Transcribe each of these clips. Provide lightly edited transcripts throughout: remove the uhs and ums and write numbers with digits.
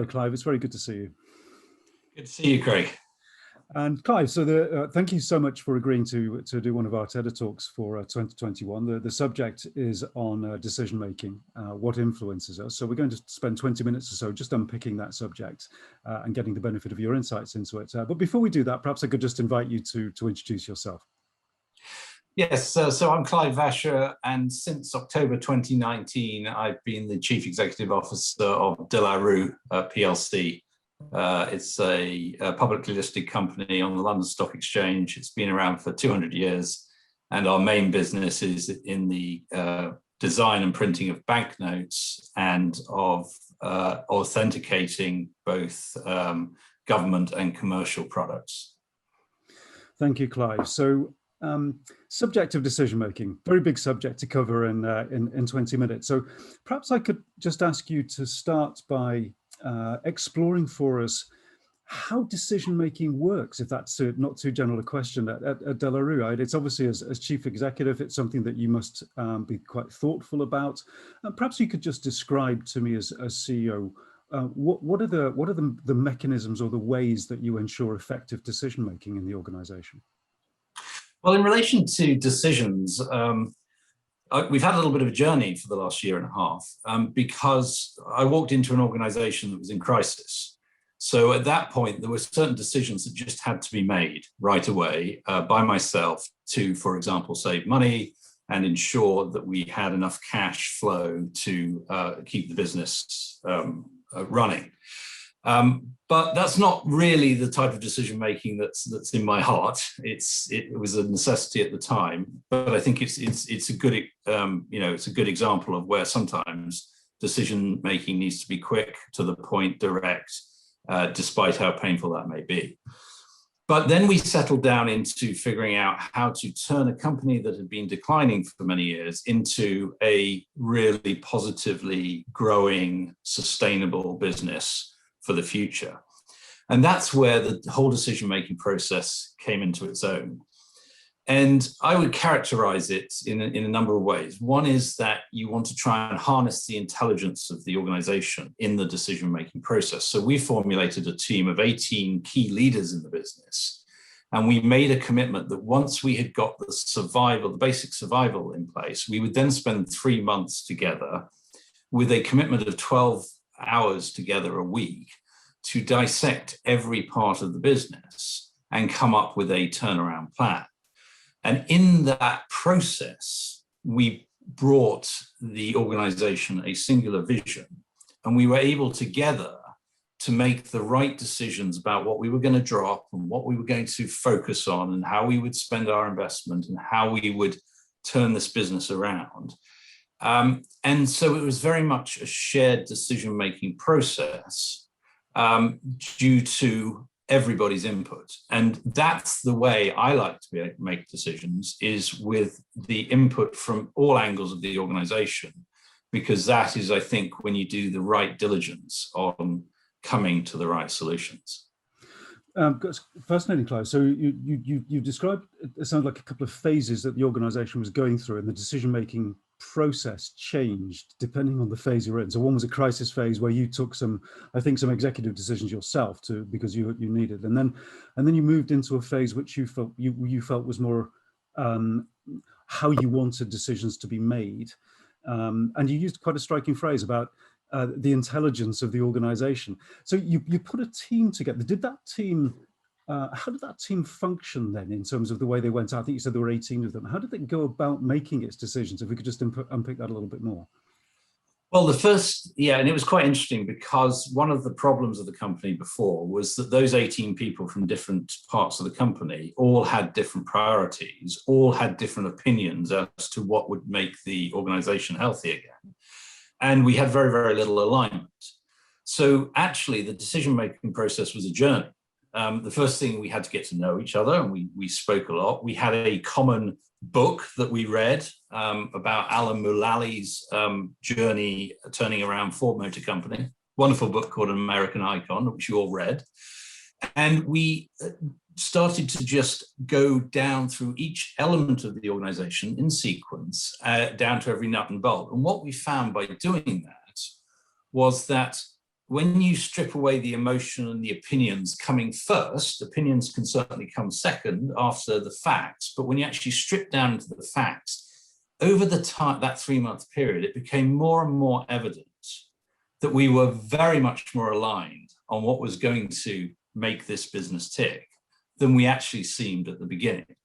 Hello, Clive. It's very good to see you. Good to see you, Craig. And Clive, so thank you so much for agreeing to do one of our TED Talks for 2021. The subject is on decision making, what influences us. So we're going to spend 20 minutes or so just unpicking that subject and getting the benefit of your insights into it. But before we do that, perhaps I could just invite you to introduce yourself. Yes, so I'm Clive Vacher, and since October 2019, I've been the Chief Executive Officer of De La Rue PLC. It's a publicly listed company on the London Stock Exchange. It's been around for 200 years, and our main business is in the design and printing of banknotes and of authenticating both government and commercial products. Thank you, Clive. So, subject of decision making, very big subject to cover in 20 minutes. So perhaps I could just ask you to start by exploring for us how decision making works, if that's not too general a question at De La Rue. Right? It's obviously as chief executive, it's something that you must be quite thoughtful about. Perhaps you could just describe to me as CEO, what are the mechanisms or the ways that you ensure effective decision making in the organization? Well, in relation to decisions, we've had a little bit of a journey for the last year and a half because I walked into an organization that was in crisis. So at that point, there were certain decisions that just had to be made right away by myself to, for example, save money and ensure that we had enough cash flow to keep the business running. But that's not really the type of decision making that's in my heart. It was a necessity at the time, but I think it's a good it's a good example of where sometimes decision making needs to be quick, to the point, direct, despite how painful that may be. But then we settled down into figuring out how to turn a company that had been declining for many years into a really positively growing, sustainable business for the future. And that's where the whole decision-making process came into its own. And I would characterize it in a number of ways. One is that you want to try and harness the intelligence of the organization in the decision-making process. So we formulated a team of 18 key leaders in the business. And we made a commitment that once we had got the basic survival in place, we would then spend 3 months together with a commitment of 12 hours together a week to dissect every part of the business and come up with a turnaround plan. And in that process, we brought the organization a singular vision, and we were able together to make the right decisions about what we were going to drop and what we were going to focus on and how we would spend our investment and how we would turn this business around. And so it was very much a shared decision-making process due to everybody's input. And that's the way I like to make decisions, is with the input from all angles of the organization, because that is, I think, when you do the right diligence on coming to the right solutions. Fascinating, Clive. So you described, it sounds like a couple of phases that the organization was going through, and the decision-making process changed depending on the phase you're in. So one was a crisis phase where you took some executive decisions yourself because you needed, and then you moved into a phase which you felt was more how you wanted decisions to be made, and you used quite a striking phrase about the intelligence of the organization. So you put a team together. How did that team function then in terms of the way they went out? I think you said there were 18 of them. How did it go about making its decisions? If we could just unpick that a little bit more. Well, and it was quite interesting because one of the problems of the company before was that those 18 people from different parts of the company all had different priorities, all had different opinions as to what would make the organization healthy again. And we had very, very little alignment. So actually the decision-making process was a journey. The first thing, we had to get to know each other, and we spoke a lot. We had a common book that we read about Alan Mullally's journey turning around Ford Motor Company. Wonderful book called An American Icon, which you all read. And we started to just go down through each element of the organization in sequence, down to every nut and bolt. And what we found by doing that was that when you strip away the emotion and the opinions coming first, opinions can certainly come second after the facts, but when you actually strip down to the facts, over the time, that 3-month period, it became more and more evident that we were very much more aligned on what was going to make this business tick than we actually seemed at the beginning.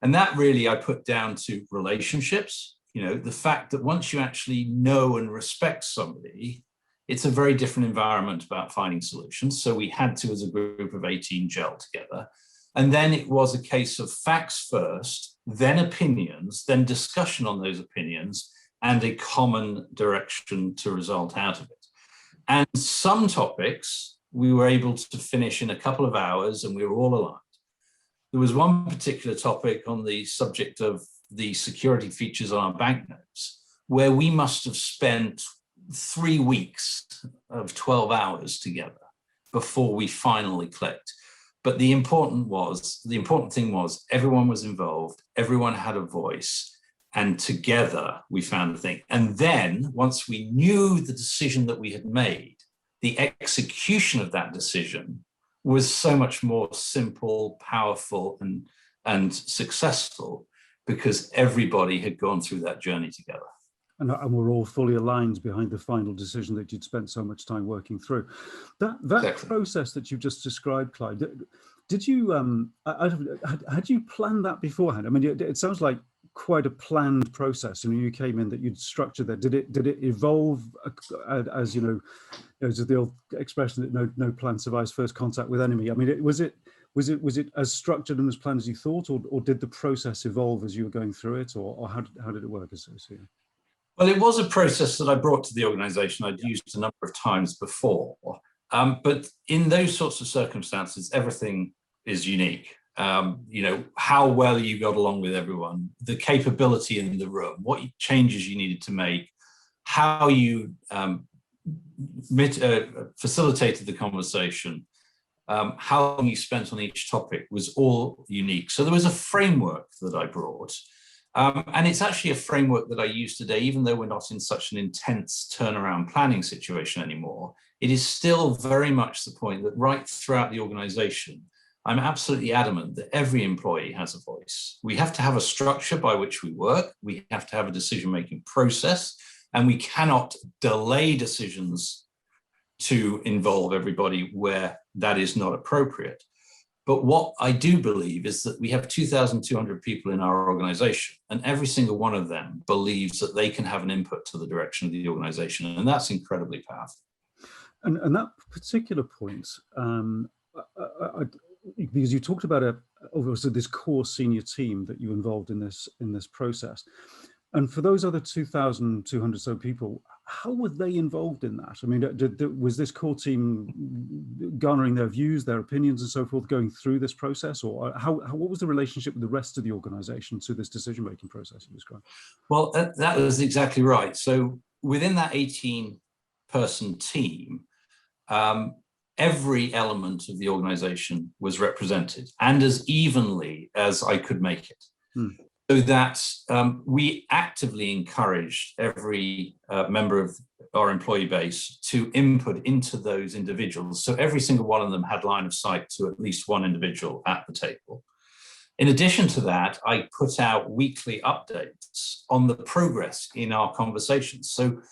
And that really I put down to relationships, the fact that once you actually know and respect somebody, it's a very different environment about finding solutions. So we had to, as a group of 18, gel together. And then it was a case of facts first, then opinions, then discussion on those opinions, and a common direction to result out of it. And some topics we were able to finish in a couple of hours and we were all aligned. There was one particular topic on the subject of the security features on our banknotes, where we must have spent 3 weeks of 12 hours together before we finally clicked. But the important thing was everyone was involved, everyone had a voice, and together we found the thing. And then once we knew the decision that we had made, the execution of that decision was so much more simple, powerful, and successful because everybody had gone through that journey together. And we're all fully aligned behind the final decision that you'd spent so much time working through. That exactly. Process that you just described, Clive, did you had you planned that beforehand? I mean, it sounds like quite a planned process. You came in that you'd structured that. Did it evolve as as the old expression that no plan survives first contact with enemy? I mean, was it as structured and as planned as you thought, or did the process evolve as you were going through it, or how did it work? Well, it was a process that I brought to the organization. I'd used a number of times before, but in those sorts of circumstances, everything is unique. How well you got along with everyone, the capability in the room, what changes you needed to make, how you facilitated the conversation, how long you spent on each topic was all unique. So there was a framework that I brought. And it's actually a framework that I use today, even though we're not in such an intense turnaround planning situation anymore. It is still very much the point that right throughout the organization, I'm absolutely adamant that every employee has a voice. We have to have a structure by which we work. We have to have a decision-making process, and we cannot delay decisions to involve everybody where that is not appropriate. But what I do believe is that we have 2,200 people in our organization, and every single one of them believes that they can have an input to the direction of the organization, and that's incredibly powerful. And that particular point, because you talked about obviously this core senior team that you involved in this process, and for those other 2,200 so people, how were they involved in that? I mean, was this core team garnering their views, their opinions, and so forth, going through this process, or what was the relationship with the rest of the organisation to this decision-making process you described? Well, that was exactly right. So within that 18-person team, every element of the organisation was represented, and as evenly as I could make it. So that we actively encouraged every member of our employee base to input into those individuals. So every single one of them had line of sight to at least one individual at the table. In addition to that, I put out weekly updates on the progress in our conversations. So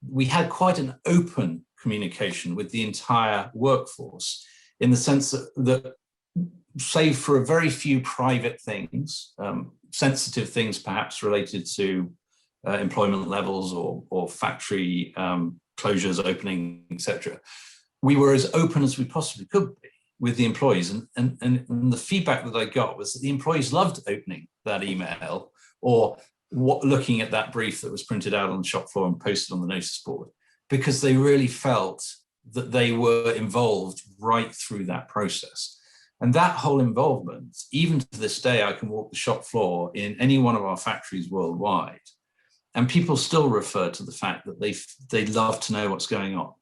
we had quite an open communication with the entire workforce, in the sense that save for a very few private things, sensitive things perhaps related to employment levels or factory closures, opening, etc. We were as open as we possibly could be with the employees. And the feedback that I got was that the employees loved opening that email or looking at that brief that was printed out on the shop floor and posted on the notice board, because they really felt that they were involved right through that process. And that whole involvement, even to this day, I can walk the shop floor in any one of our factories worldwide, and people still refer to the fact that they love to know what's going on.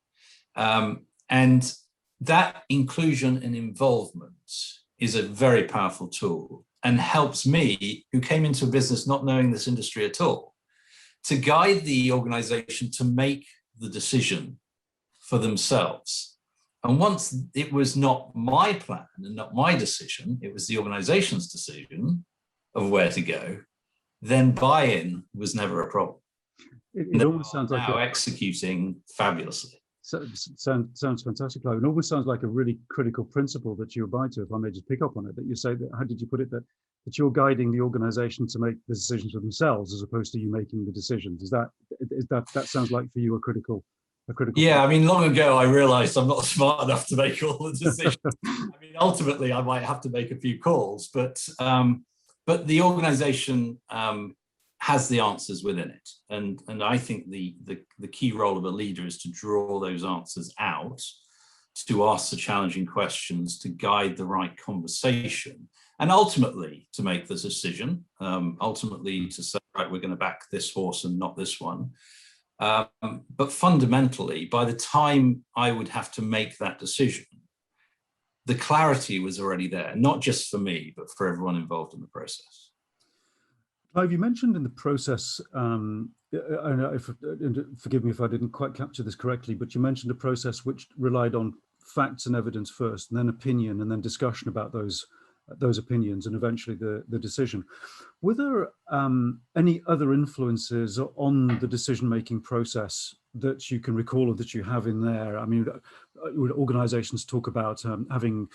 And that inclusion and involvement is a very powerful tool and helps me, who came into a business not knowing this industry at all, to guide the organization to make the decision for themselves. And once it was not my plan and not my decision, it was the organization's decision of where to go, then buy-in was never a problem. It almost sounds like now executing fabulously. Sounds fantastic, Clive. It almost sounds like a really critical principle that you abide to, if I may just pick up on it, that you say that, how did you put it, that you're guiding the organization to make the decisions for themselves as opposed to you making the decisions. That sounds like for you a critical yeah, I mean, long ago I realized I'm not smart enough to make all the decisions. I mean, ultimately I might have to make a few calls, but the organization has the answers within it. And I think the key role of a leader is to draw those answers out, to ask the challenging questions, to guide the right conversation, and ultimately to make the decision, ultimately to say, right, we're going to back this horse and not this one. But fundamentally, by the time I would have to make that decision, the clarity was already there, not just for me, but for everyone involved in the process. Clive, you mentioned in the process, forgive me if I didn't quite capture this correctly, but you mentioned a process which relied on facts and evidence first, and then opinion, and then discussion about those opinions, and eventually the decision. Were there any other influences on the decision-making process that you can recall or that you have in there? I mean, organizations talk about having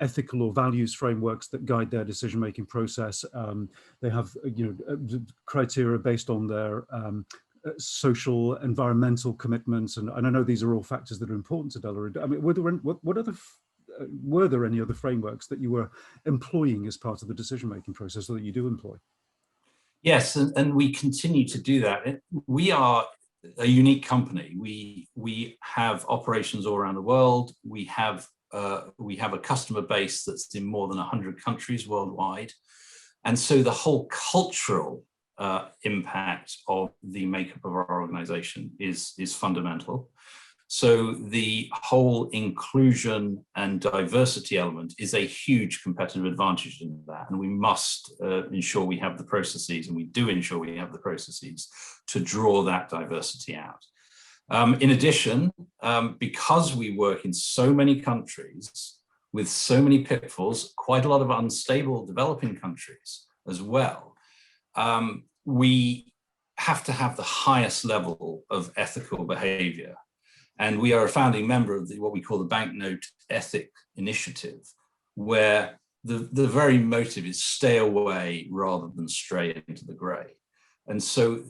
ethical or values frameworks that guide their decision-making process. They have criteria based on their social, environmental commitments, and I know these are all factors that are important to Delaware. I mean, were there any other frameworks that you were employing as part of the decision-making process, or that you do employ? Yes, and we continue to do that. We are a unique company. We have operations all around the world. We have a customer base that's in more than 100 countries worldwide. And so the whole cultural impact of the makeup of our organization is fundamental. So the whole inclusion and diversity element is a huge competitive advantage in that. And we must ensure we have the processes, and we do ensure we have the processes to draw that diversity out. In addition, because we work in so many countries with so many pitfalls, quite a lot of unstable developing countries as well, we have to have the highest level of ethical behavior. And we are a founding member of what we call the Banknote Ethic Initiative, where the very motive is stay away rather than stray into the gray. And so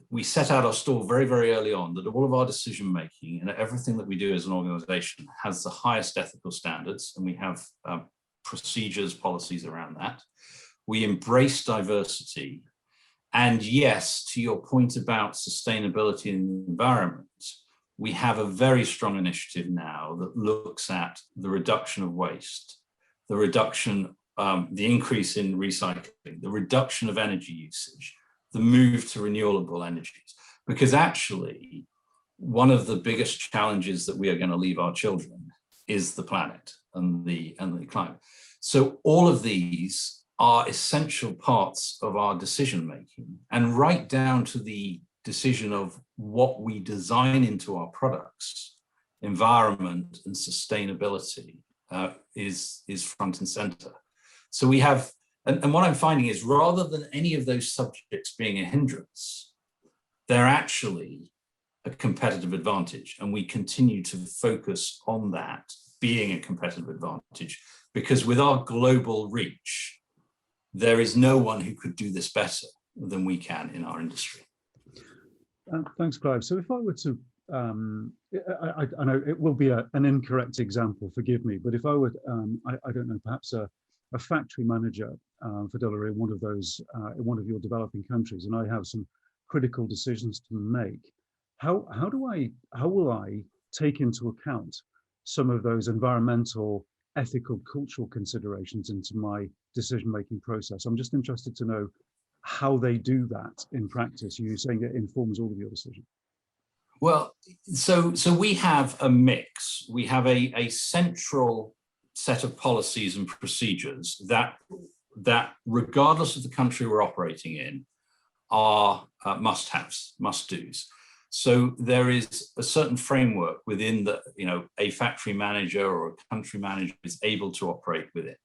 we set out our stall very, very early on that all of our decision making and everything that we do as an organization has the highest ethical standards, and we have procedures, policies around that. We embrace diversity. And yes, to your point about sustainability and the environment, we have a very strong initiative now that looks at the reduction of waste, the reduction, the increase in recycling, the reduction of energy usage, the move to renewable energies. Because actually, one of the biggest challenges that we are going to leave our children is the planet and the climate. So all of these are essential parts of our decision making, and right down to the decision of what we design into our products, environment and sustainability is front and center. So we have, and what I'm finding is, rather than any of those subjects being a hindrance, they're actually a competitive advantage, and we continue to focus on that being a competitive advantage, because with our global reach, there is no one who could do this better than we can in our industry. Thanks, Clive. So if I were to, I know it will be an incorrect example, forgive me, but if I would, I don't know, perhaps a factory manager for Delaware in one of those, in one of your developing countries, and I have some critical decisions to make, how will I take into account some of those environmental, ethical, cultural considerations into my decision-making process? I'm just interested to know how they do that in practice. You're saying it informs all of your decisions. Well, so we have a mix. We have a central set of policies and procedures that regardless of the country we're operating in, are must-haves, must-dos. So there is a certain framework within the, a factory manager or a country manager is able to operate within.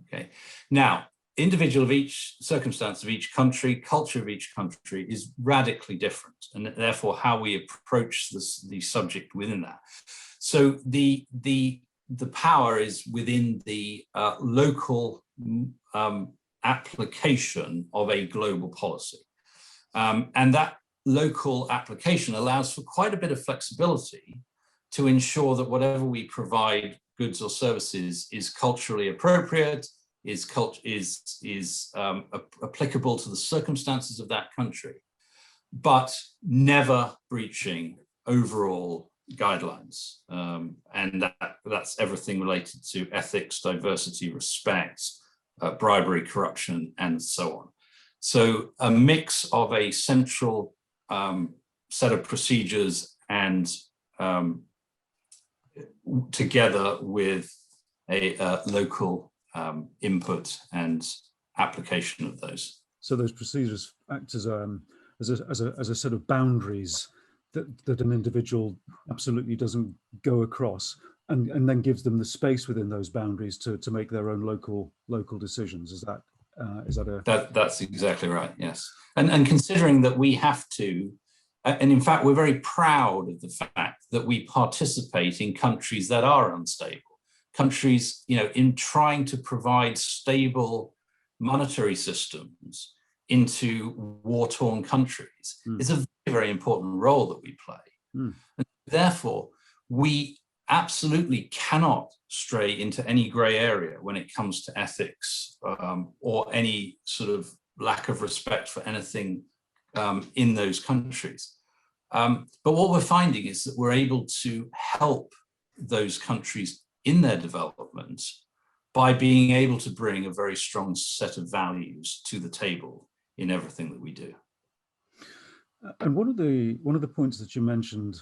Okay. Now, individual of each circumstance of each country, culture of each country is radically different, and therefore how we approach the subject within that. So the power is within the local application of a global policy, and that local application allows for quite a bit of flexibility to ensure that whatever we provide, goods or services, is culturally appropriate, is applicable to the circumstances of that country, but never breaching overall guidelines. And that's everything related to ethics, diversity, respect, bribery, corruption, and so on. So a mix of a central set of procedures and together with a local input and application of those. So those procedures act as a set of boundaries that an individual absolutely doesn't go across, and then gives them the space within those boundaries to make their own local decisions. Is that that's exactly right? Yes, and considering that we have to, and in fact we're very proud of the fact that we participate in countries that are unstable, countries in trying to provide stable monetary systems into war-torn countries is a very, very important role that we play. And therefore, we absolutely cannot stray into any grey area when it comes to ethics or any sort of lack of respect for anything in those countries. But what we're finding is that we're able to help those countries in their development by being able to bring a very strong set of values to the table in everything that we do. And one of the points that you mentioned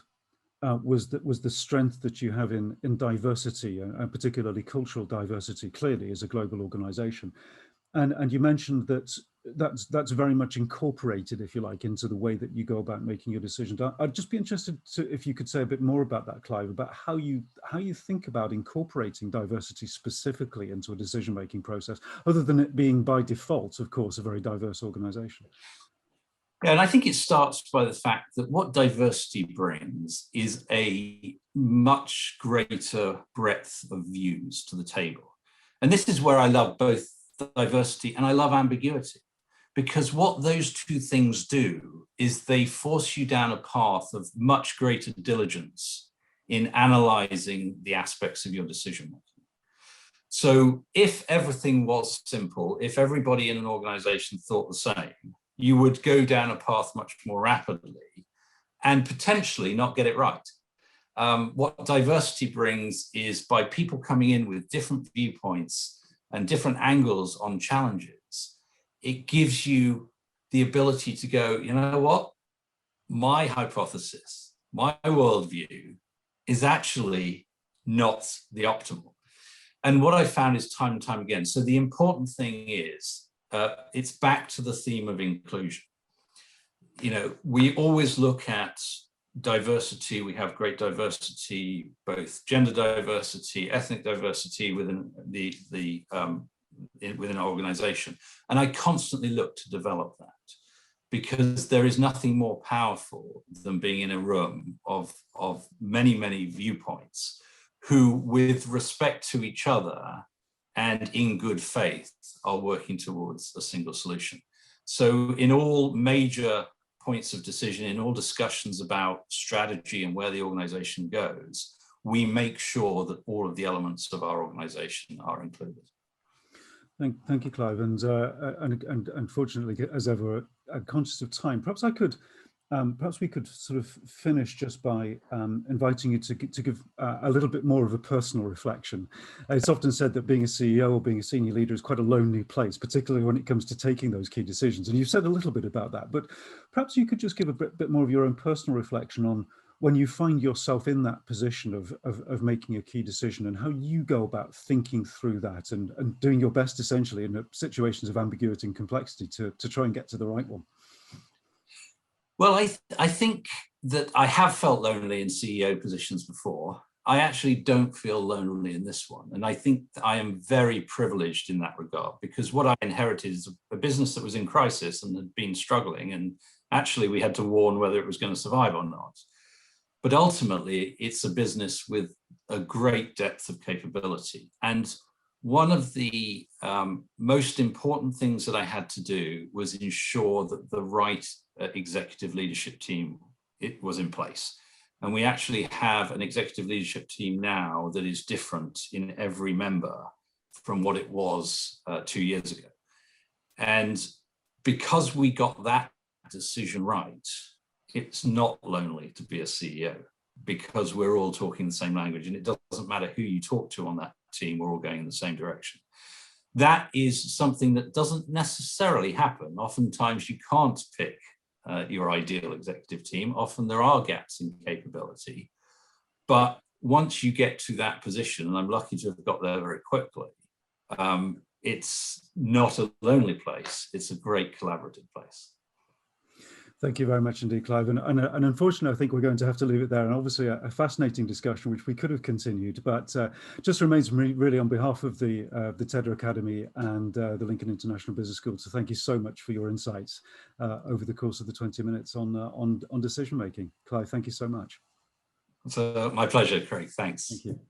was the strength that you have in diversity, and particularly cultural diversity, clearly as a global organization. And you mentioned that's very much incorporated, if you like, into the way that you go about making your decisions. I'd just be interested if you could say a bit more about that, Clive, about how you think about incorporating diversity specifically into a decision-making process, other than it being by default, of course, a very diverse organization. Yeah, and I think it starts by the fact that what diversity brings is a much greater breadth of views to the table. And this is where I love both diversity and I love ambiguity, because what those two things do is they force you down a path of much greater diligence in analyzing the aspects of your decision making. So if everything was simple, if everybody in an organization thought the same, you would go down a path much more rapidly and potentially not get it right. What diversity brings is, by people coming in with different viewpoints and different angles on challenges, it gives you the ability to go, you know what, my hypothesis, my worldview is actually not the optimal. And what I found is time and time again, so the important thing is, it's back to the theme of inclusion. We always look at diversity. We have great diversity, both gender diversity, ethnic diversity within within our organization. And I constantly look to develop that, because there is nothing more powerful than being in a room of many, many viewpoints who, with respect to each other and in good faith, are working towards a single solution. So in all major points of decision, in all discussions about strategy and where the organization goes, we make sure that all of the elements of our organization are included. Thank you, Clive. And unfortunately, as ever, conscious of time, perhaps we could sort of finish just by inviting you to give a little bit more of a personal reflection. It's often said that being a CEO or being a senior leader is quite a lonely place, particularly when it comes to taking those key decisions. And you've said a little bit about that, but perhaps you could just give a bit more of your own personal reflection on when you find yourself in that position of making a key decision, and how you go about thinking through that and doing your best, essentially, in situations of ambiguity and complexity to try and get to the right one. Well, I think that I have felt lonely in CEO positions before. I actually don't feel lonely in this one. And I think I am very privileged in that regard, because what I inherited is a business that was in crisis and had been struggling. And actually we had to warn whether it was going to survive or not. But ultimately, it's a business with a great depth of capability. And one of the most important things that I had to do was ensure that the right executive leadership team was in place. And we actually have an executive leadership team now that is different in every member from what it was 2 years ago. And because we got that decision right, it's not lonely to be a CEO, because we're all talking the same language, and it doesn't matter who you talk to on that team, we're all going in the same direction. That is something that doesn't necessarily happen. Oftentimes you can't pick your ideal executive team. Often there are gaps in capability. But once you get to that position, and I'm lucky to have got there very quickly, it's not a lonely place. It's a great collaborative place. Thank you very much indeed, Clive. And unfortunately, I think we're going to have to leave it there. And obviously a fascinating discussion, which we could have continued, but just remains really on behalf of the TEDR Academy and the Lincoln International Business School to thank you so much for your insights over the course of the 20 minutes on decision making. Clive, thank you so much. It's my pleasure, Craig. Thanks. Thank you.